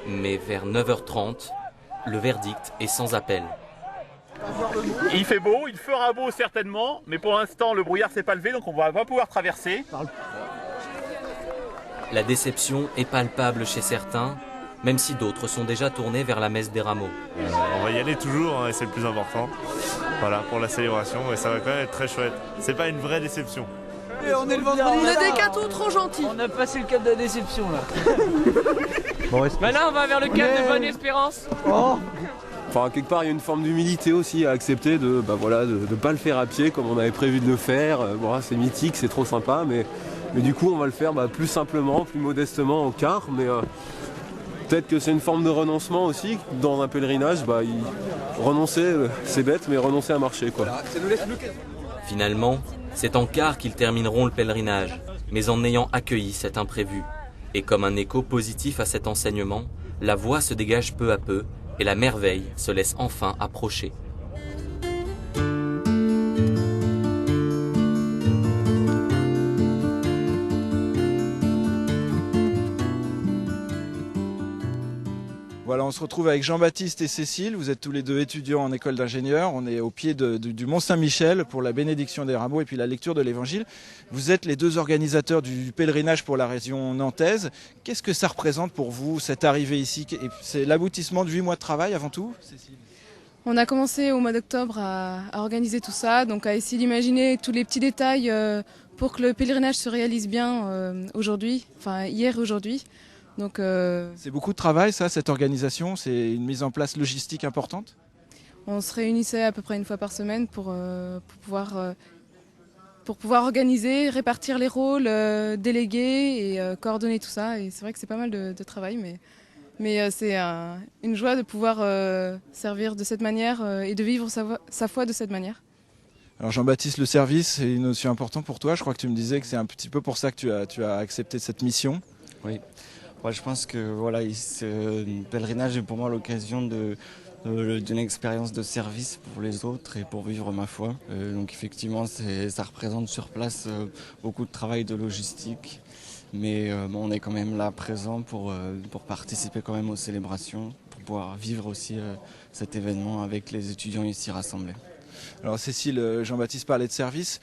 Mais vers 9h30, le verdict est sans appel. Il fait beau, il fera beau certainement, mais pour l'instant le brouillard s'est pas levé, donc on va pas pouvoir traverser. La déception est palpable chez certains, même si d'autres sont déjà tournés vers la messe des rameaux. On va y aller toujours, et c'est le plus important. Voilà, pour la célébration, et ça va quand même être très chouette. C'est pas une vraie déception. Et on est le vendredi. On est des cathos trop gentils. On a passé le cap de la déception là. Maintenant on va vers le cap de Bonne Espérance. Enfin, quelque part, il y a une forme d'humilité aussi à accepter de pas le faire à pied comme on avait prévu de le faire. Bon, c'est mythique, c'est trop sympa, mais du coup, on va le faire plus simplement, plus modestement en car. Mais peut-être que c'est une forme de renoncement aussi. Dans un pèlerinage, renoncer, c'est bête, mais renoncer à marcher, quoi. Finalement, c'est en car qu'ils termineront le pèlerinage, mais en ayant accueilli cet imprévu. Et comme un écho positif à cet enseignement, la voie se dégage peu à peu et la merveille se laisse enfin approcher. Voilà, on se retrouve avec Jean-Baptiste et Cécile. Vous êtes tous les deux étudiants en école d'ingénieur. On est au pied du Mont Saint-Michel pour la bénédiction des rameaux et puis la lecture de l'Évangile. Vous êtes les deux organisateurs du pèlerinage pour la région nantaise. Qu'est-ce que ça représente pour vous, cette arrivée ici? C'est l'aboutissement de 8 mois de travail avant tout, Cécile? On a commencé au mois d'octobre à organiser tout ça, donc à essayer d'imaginer tous les petits détails pour que le pèlerinage se réalise bien hier et aujourd'hui. Donc, c'est beaucoup de travail, ça, cette organisation? C'est une mise en place logistique importante? On se réunissait à peu près une fois par semaine pour pouvoir organiser, répartir les rôles, déléguer et coordonner tout ça. Et c'est vrai que c'est pas mal de travail, mais c'est une joie de pouvoir servir de cette manière et de vivre sa foi de cette manière. Alors Jean-Baptiste, le service, c'est une notion importante pour toi. Je crois que tu me disais que c'est un petit peu pour ça que tu as accepté cette mission. Oui. Ouais, je pense que ce pèlerinage est pour moi l'occasion d'une expérience de service pour les autres et pour vivre ma foi. Donc effectivement, ça représente sur place beaucoup de travail de logistique, mais on est quand même là présent pour participer quand même aux célébrations, pour pouvoir vivre aussi cet événement avec les étudiants ici rassemblés. Alors Cécile, Jean-Baptiste parlait de service.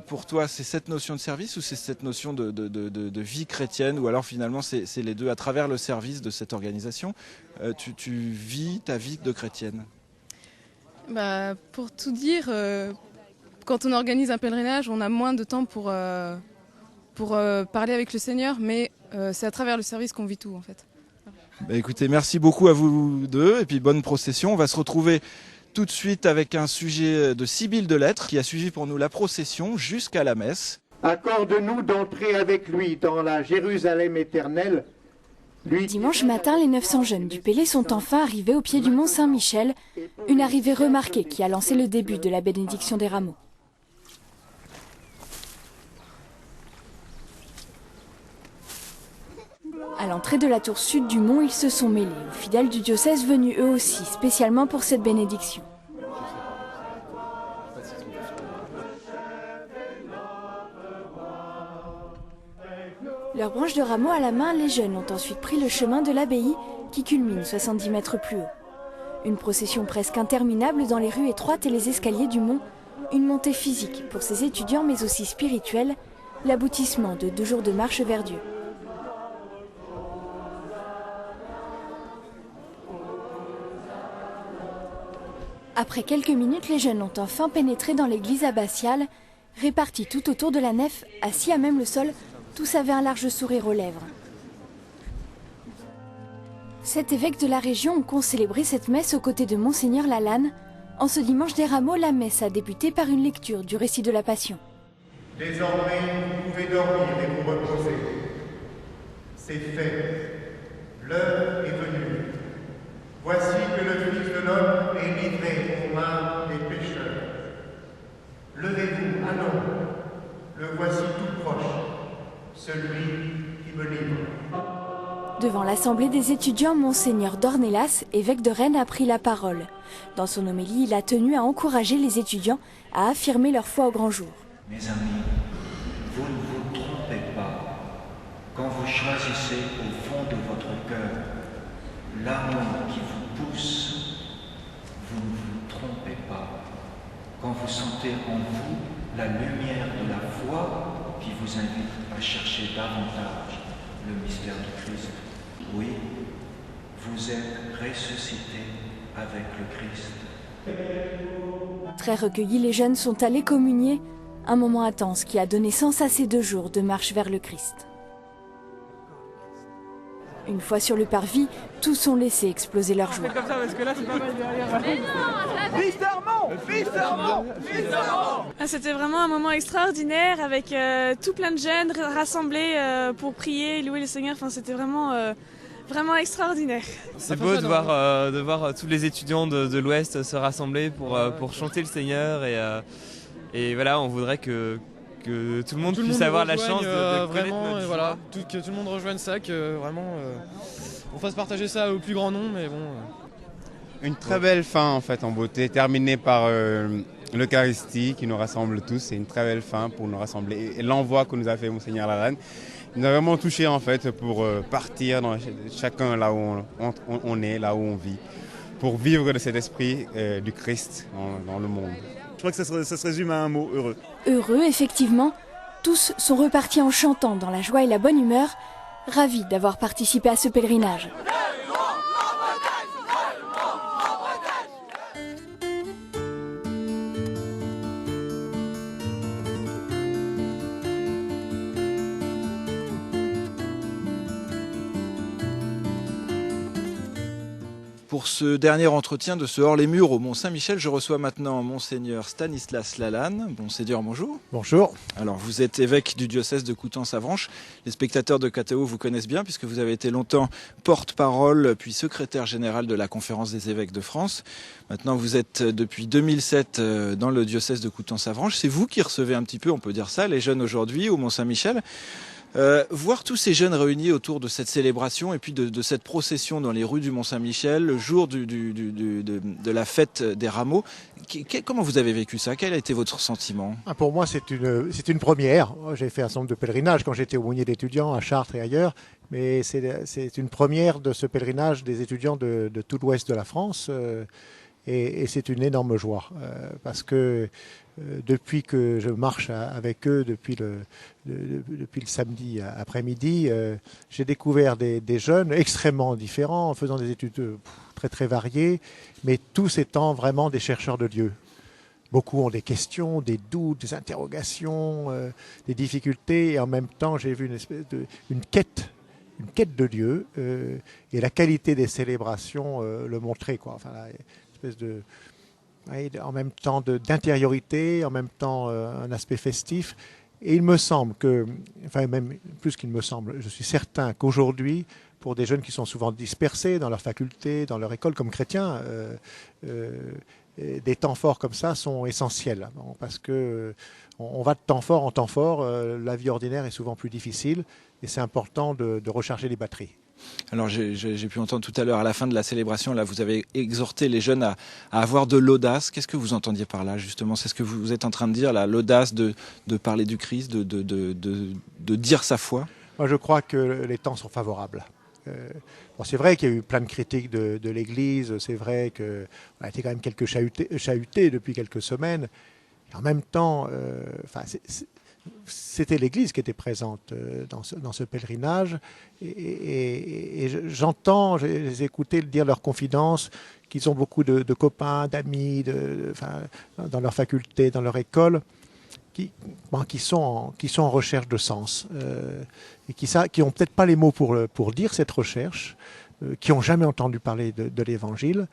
Pour toi, c'est cette notion de service ou c'est cette notion de vie chrétienne? Ou alors finalement c'est les deux à travers le service de cette organisation? Tu vis ta vie de chrétienne? Pour tout dire, quand on organise un pèlerinage, on a moins de temps pour parler avec le Seigneur, mais c'est à travers le service qu'on vit tout en fait. Écoutez, merci beaucoup à vous deux et puis bonne procession. On va se retrouver tout de suite avec un sujet de Sibylle de Lettres qui a suivi pour nous la procession jusqu'à la messe. Accorde-nous d'entrer avec lui dans la Jérusalem éternelle. Dimanche matin, les 900 jeunes du Pélé sont enfin arrivés au pied du Mont Saint-Michel, une arrivée remarquée qui a lancé le début de la bénédiction des rameaux. À l'entrée de la tour sud du mont, ils se sont mêlés aux fidèles du diocèse venus eux aussi, spécialement pour cette bénédiction. Leurs branches de rameaux à la main, les jeunes ont ensuite pris le chemin de l'abbaye qui culmine 70 mètres plus haut. Une procession presque interminable dans les rues étroites et les escaliers du mont, une montée physique pour ces étudiants mais aussi spirituelle, l'aboutissement de 2 jours de marche vers Dieu. Après quelques minutes, les jeunes ont enfin pénétré dans l'église abbatiale, Répartis tout autour de la nef, assis à même le sol, tous avaient un large sourire aux lèvres. 7 évêques de la région ont concélébré cette messe aux côtés de Monseigneur Lalanne. En ce dimanche des Rameaux, la messe a débuté par une lecture du récit de la Passion. Désormais, vous pouvez dormir et vous reposer. C'est fait. L'heure est venue. Voici que le Fils de l'homme est livré aux mains des pécheurs. Levez-vous, allons. Le voici tout proche, celui qui me livre. Devant l'assemblée des étudiants, Monseigneur Dornelas, évêque de Rennes, a pris la parole. Dans son homélie, il a tenu à encourager les étudiants à affirmer leur foi au grand jour. Mes amis, vous ne vous trompez pas quand vous choisissez au fond de votre cœur l'amour qui vous pousse. Vous ne vous trompez pas quand vous sentez en vous la lumière de la foi qui vous invite à chercher davantage le mystère du Christ. Oui, vous êtes ressuscité avec le Christ. Très recueillis, les jeunes sont allés communier, un moment intense qui a donné sens à ces 2 jours de marche vers le Christ. Une fois sur le parvis, tous ont laissé exploser leur joie. Comme ça parce que là c'est pas mal derrière. C'était vraiment un moment extraordinaire avec tout plein de jeunes rassemblés pour prier, louer le Seigneur. Enfin, c'était vraiment extraordinaire. C'est beau de voir tous les étudiants de l'Ouest se rassembler pour chanter le Seigneur et voilà, on voudrait que tout le monde puisse avoir la chance de vraiment, connaître notre voilà, que tout le monde rejoigne ça, que vraiment on fasse partager ça au plus grand nombre, mais bon. Une très belle fin en fait en beauté, terminée par l'Eucharistie qui nous rassemble tous. C'est une très belle fin pour nous rassembler. Et l'envoi que nous a fait Monseigneur Lalanne nous a vraiment touché en fait pour partir dans chacun là où on est, là où on vit, pour vivre de cet esprit du Christ dans le monde. Je crois que ça se résume à un mot, heureux. Heureux, effectivement. Tous sont repartis en chantant dans la joie et la bonne humeur, ravis d'avoir participé à ce pèlerinage. Pour ce dernier entretien de ce Hors-les-Murs au Mont-Saint-Michel, je reçois maintenant Monseigneur Stanislas Lalanne. Monseigneur, bonjour. Bonjour. Alors, vous êtes évêque du diocèse de Coutances-Avranches. Les spectateurs de KTO vous connaissent bien puisque vous avez été longtemps porte-parole puis secrétaire général de la Conférence des évêques de France. Maintenant, vous êtes depuis 2007 dans le diocèse de Coutances-Avranches. C'est vous qui recevez un petit peu, on peut dire ça, les jeunes aujourd'hui au Mont-Saint-Michel. Voir tous ces jeunes réunis autour de cette célébration et puis de cette procession dans les rues du Mont-Saint-Michel, le jour de la fête des Rameaux, comment vous avez vécu ça? Quel a été votre sentiment? Pour moi, c'est une première. J'ai fait un certain nombre de pèlerinages quand j'étais au Mounier d'étudiants à Chartres et ailleurs, mais c'est une première de ce pèlerinage des étudiants de tout l'ouest de la France. Et c'est une énorme joie parce que depuis que je marche avec eux, depuis le samedi après-midi, j'ai découvert des jeunes extrêmement différents, en faisant des études très très variées, mais tous étant vraiment des chercheurs de Dieu. Beaucoup ont des questions, des doutes, des interrogations, des difficultés, et en même temps j'ai vu une quête de Dieu, et la qualité des célébrations le montrait, quoi. Enfin, espèce de, en même temps d'intériorité, en même temps un aspect festif. Et il me semble que, enfin même plus qu'il me semble, je suis certain qu'aujourd'hui, pour des jeunes qui sont souvent dispersés dans leur faculté, dans leur école comme chrétiens, des temps forts comme ça sont essentiels. Bon, parce que on va de temps fort en temps fort, la vie ordinaire est souvent plus difficile et c'est important de recharger les batteries. Alors j'ai pu entendre tout à l'heure à la fin de la célébration, là vous avez exhorté les jeunes à avoir de l'audace. Qu'est-ce que vous entendiez par là justement? C'est ce que vous êtes en train de dire là, l'audace de parler du Christ, de dire sa foi? Moi je crois que les temps sont favorables. Bon, c'est vrai qu'il y a eu plein de critiques de l'Église, c'est vrai qu'on a été quand même quelques chahutés depuis quelques semaines. Et en même temps, c'était l'Église qui était présente dans ce pèlerinage et j'entends, j'ai écouté dire leurs confidences, qu'ils ont beaucoup de copains, d'amis dans leur faculté, dans leur école, qui sont en recherche de sens et qui n'ont peut-être pas les mots pour dire cette recherche, qui n'ont jamais entendu parler de l'Évangile.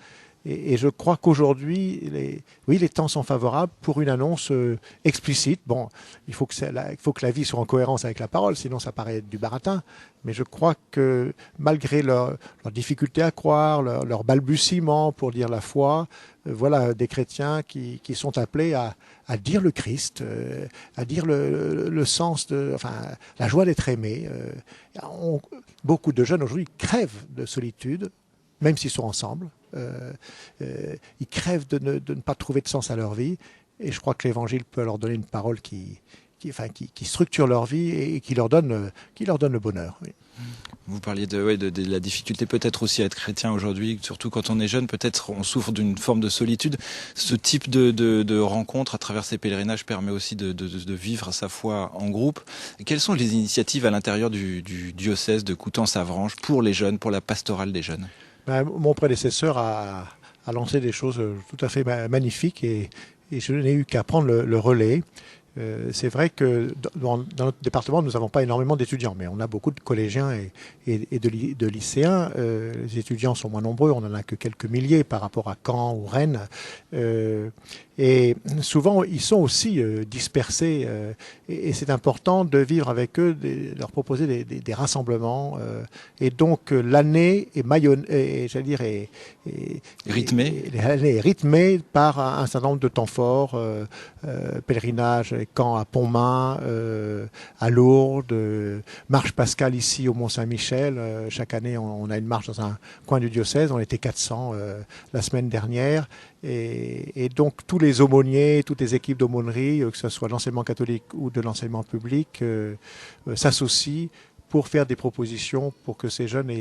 Et je crois qu'aujourd'hui, les temps sont favorables pour une annonce explicite. Bon, il faut que la vie soit en cohérence avec la parole, sinon ça paraît être du baratin. Mais je crois que malgré leur difficulté à croire, leur balbutiement pour dire la foi, voilà des chrétiens qui sont appelés à dire le Christ, à dire le sens la joie d'être aimé. Beaucoup de jeunes aujourd'hui crèvent de solitude, même s'ils sont ensemble. Ils crèvent de ne pas trouver de sens à leur vie, et je crois que l'Évangile peut leur donner une parole qui structure leur vie et qui leur donne le bonheur. Oui. Vous parliez de la difficulté peut-être aussi à être chrétien aujourd'hui, surtout quand on est jeune, peut-être on souffre d'une forme de solitude. Ce type de rencontre à travers ces pèlerinages permet aussi de vivre sa foi en groupe. Quelles sont les initiatives à l'intérieur du diocèse de Coutances-Avranches pour les jeunes, pour la pastorale des jeunes ? Mon prédécesseur a lancé des choses tout à fait magnifiques et je n'ai eu qu'à prendre le relais. C'est vrai que dans notre département, nous n'avons pas énormément d'étudiants, mais on a beaucoup de collégiens et de lycéens. Les étudiants sont moins nombreux, on n'en a que quelques milliers par rapport à Caen ou Rennes. Et souvent, ils sont aussi dispersés et c'est important de vivre avec eux, de leur proposer des rassemblements. Et donc, l'année est rythmée. L'année est rythmée par un certain nombre de temps forts, pèlerinage, camp à Pontmain, à Lourdes, marche pascale ici au Mont-Saint-Michel. Chaque année, on a une marche dans un coin du diocèse. On était 400 la semaine dernière. Et donc tous les aumôniers, toutes les équipes d'aumônerie, que ce soit de l'enseignement catholique ou de l'enseignement public, s'associent pour faire des propositions pour que ces jeunes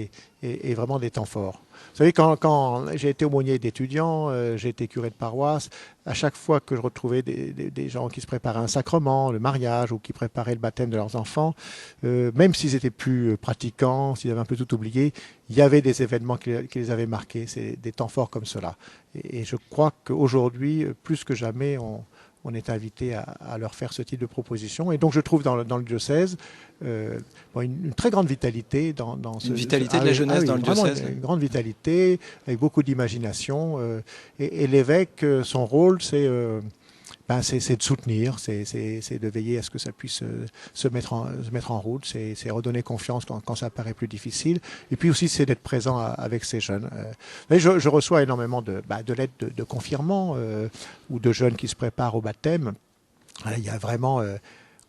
aient vraiment des temps forts. Vous savez, quand j'ai été aumônier d'étudiants, j'ai été curé de paroisse, à chaque fois que je retrouvais des gens qui se préparaient un sacrement, le mariage, ou qui préparaient le baptême de leurs enfants, même s'ils étaient plus pratiquants, s'ils avaient un peu tout oublié, il y avait des événements qui les avaient marqués. C'est des temps forts comme cela. Et je crois qu'aujourd'hui, plus que jamais, on est invité à leur faire ce type de proposition. Et donc je trouve dans le diocèse une très grande vitalité dans ce... Une vitalité de la jeunesse dans le diocèse. Une grande vitalité, avec beaucoup d'imagination. Et l'évêque, son rôle, c'est de soutenir, c'est de veiller à ce que ça puisse se mettre en route, c'est redonner confiance quand ça paraît plus difficile. Et puis aussi, c'est d'être présent avec ces jeunes. Je reçois énormément de lettres de confirmants ou de jeunes qui se préparent au baptême. Il y a vraiment...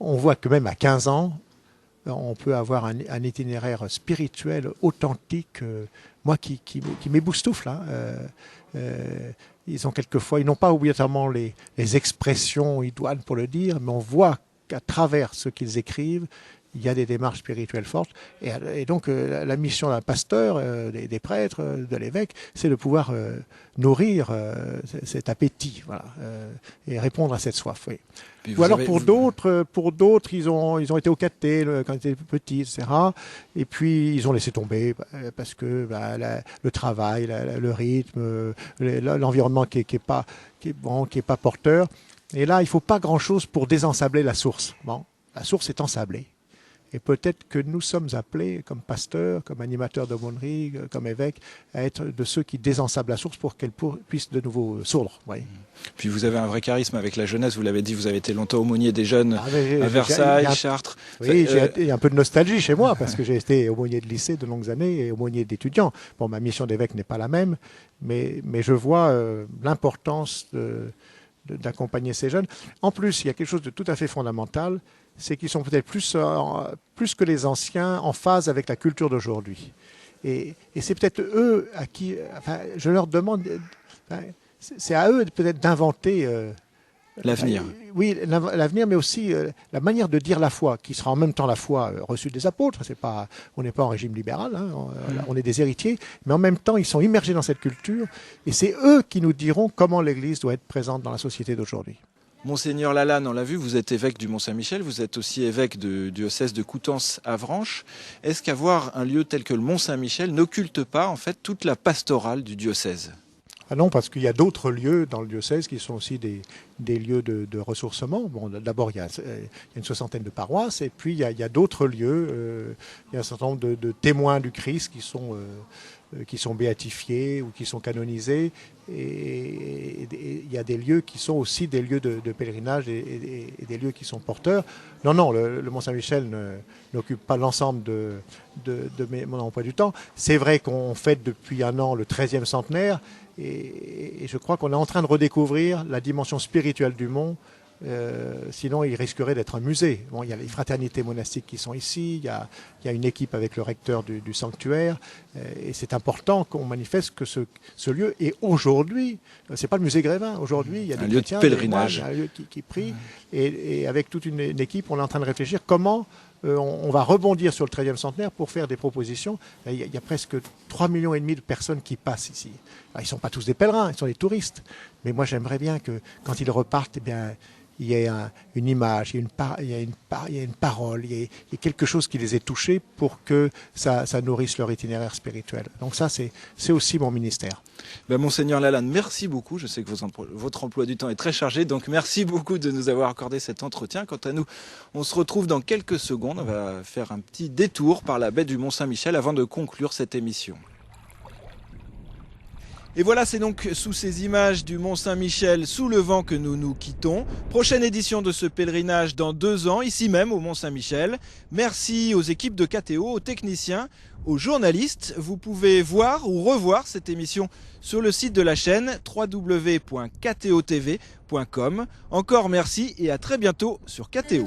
on voit que même à 15 ans, on peut avoir un itinéraire spirituel authentique, moi qui m'éboustoufle. Ils n'ont pas obligatoirement les expressions idoines pour le dire, mais on voit qu'à travers ce qu'ils écrivent, il y a des démarches spirituelles fortes. Et donc, la mission d'un pasteur, des prêtres, de l'évêque, c'est de pouvoir nourrir cet appétit, voilà, et répondre à cette soif. Oui. Ou alors pour d'autres, ils ont été au caté quand ils étaient petits, etc. Et puis ils ont laissé tomber parce que le travail, le rythme, l'environnement qui est pas porteur. Et là, il faut pas grand-chose pour désensabler la source. Bon, la source est ensablée. Et peut-être que nous sommes appelés, comme pasteurs, comme animateurs d'aumônerie, comme évêques, à être de ceux qui désensablent la source pour qu'elle puisse de nouveau sourdre. Oui. Puis vous avez un vrai charisme avec la jeunesse, vous l'avez dit, vous avez été longtemps aumônier des jeunes à Versailles, Chartres. Oui, il y a un peu de nostalgie chez moi, parce que j'ai été aumônier de lycée de longues années et aumônier d'étudiants. Bon, ma mission d'évêque n'est pas la même, mais je vois l'importance d'accompagner ces jeunes. En plus, il y a quelque chose de tout à fait fondamental, c'est qu'ils sont peut-être plus que les anciens en phase avec la culture d'aujourd'hui. Et c'est peut-être eux à qui... je leur demande... c'est à eux peut-être d'inventer... l'avenir. Oui, l'avenir, mais aussi la manière de dire la foi, qui sera en même temps la foi reçue des apôtres. On n'est pas en régime libéral, hein, on est des héritiers, mais en même temps, ils sont immergés dans cette culture, et c'est eux qui nous diront comment l'Église doit être présente dans la société d'aujourd'hui. Monseigneur Lalanne, on l'a vu, vous êtes évêque du Mont-Saint-Michel, vous êtes aussi évêque du diocèse de Coutances-Avranches. Est-ce qu'avoir un lieu tel que le Mont-Saint-Michel n'occulte pas en fait toute la pastorale du diocèse ? Ah non, parce qu'il y a d'autres lieux dans le diocèse qui sont aussi des lieux de ressourcement. Bon, d'abord, il y a une 60aine de paroisses, et puis il y a d'autres lieux. Il y a un certain nombre de témoins du Christ qui sont béatifiés ou qui sont canonisés. Et il y a des lieux qui sont aussi des lieux de pèlerinage et des lieux qui sont porteurs. Non, le Mont-Saint-Michel n'occupe pas l'ensemble de mon emploi du temps. C'est vrai qu'on fête depuis un an le 13e centenaire, et je crois qu'on est en train de redécouvrir la dimension spirituelle du Mont. Sinon, il risquerait d'être un musée. Bon, il y a les fraternités monastiques qui sont ici, il y a une équipe avec le recteur du sanctuaire, et c'est important qu'on manifeste que ce lieu est aujourd'hui, c'est pas le musée Grévin, aujourd'hui il y a des chrétiens, lieu de pèlerinage, un lieu qui prient, et avec toute une équipe, on est en train de réfléchir comment on va rebondir sur le 13e centenaire pour faire des propositions. Il y a presque 3,5 millions de personnes qui passent ici. Alors, ils ne sont pas tous des pèlerins, ils sont des touristes. Mais moi, j'aimerais bien que quand ils repartent, il y ait une image, il y a une parole, il y a quelque chose qui les ait touchés pour que ça nourrisse leur itinéraire spirituel. Donc ça, c'est aussi mon ministère. Monseigneur Lalanne, merci beaucoup. Je sais que votre emploi du temps est très chargé, donc merci beaucoup de nous avoir accordé cet entretien. Quant à nous, on se retrouve dans quelques secondes. On va faire un petit détour par la baie du Mont-Saint-Michel avant de conclure cette émission. Et voilà, c'est donc sous ces images du Mont-Saint-Michel sous le vent que nous nous quittons. Prochaine édition de ce pèlerinage dans 2 ans, ici même au Mont-Saint-Michel. Merci aux équipes de KTO, aux techniciens, aux journalistes. Vous pouvez voir ou revoir cette émission sur le site de la chaîne www.ktotv.com. Encore merci et à très bientôt sur KTO.